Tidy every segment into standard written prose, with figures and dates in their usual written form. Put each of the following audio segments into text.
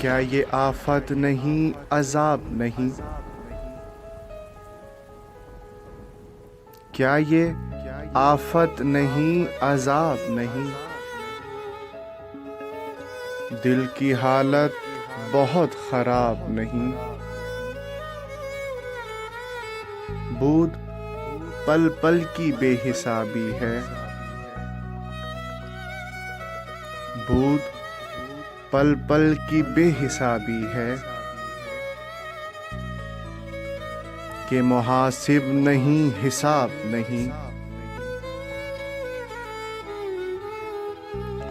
کیا یہ آفت نہیں عذاب نہیں؟ کیا یہ آفت نہیں عذاب نہیں؟ دل کی حالت بہت خراب نہیں؟ بود پل پل کی بے حسابی ہے، بود پل پل کی بے حسابی ہے، کہ محاسب نہیں حساب نہیں۔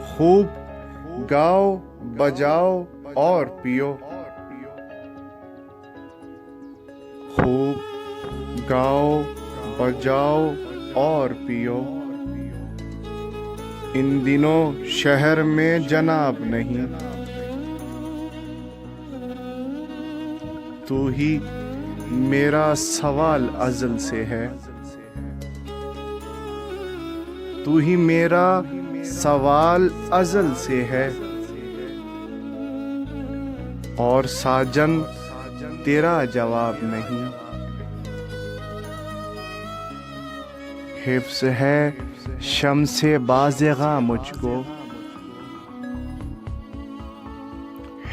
خوب گاؤ بجاؤ اور پیو، خوب گاؤ بجاؤ اور پیو، ان دنوں شہر میں جناب نہیں۔ تو ہی میرا سوال ازل سے ہے، تو ہی میرا سوال ازل سے ہے، اور ساجن تیرا جواب نہیں۔ حفظ ہے شمس بازغاں مجھ کو،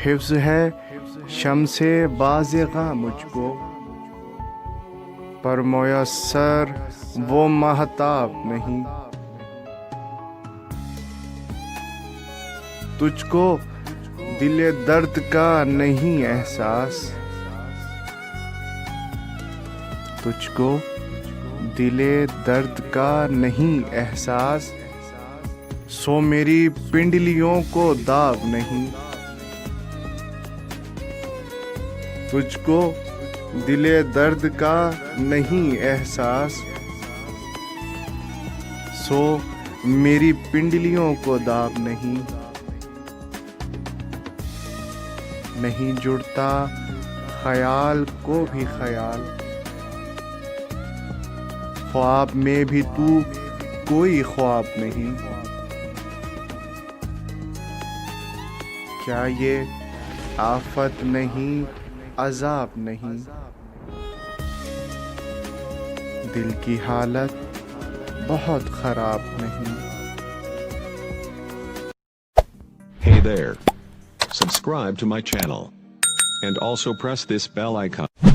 حفظ ہے شمس بازغاں مجھ کو، پر میسر وہ مہتاب نہیں۔ تجھ کو دل درد کا نہیں احساس، تجھ کو دل درد کا نہیں احساس، سو میری پنڈلیوں کو داغ نہیں۔ تجھ کو دل درد کا نہیں احساس، سو میری پنڈلیوں کو داغ نہیں۔ نہیں جڑتا خیال کو بھی خیال، خواب میں بھی تو کوئی خواب نہیں۔ کیا یہ آفت نہیں عذاب نہیں؟ دل کی حالت بہت خراب نہیں۔ Hey there. Subscribe to my channel. And also press this bell icon.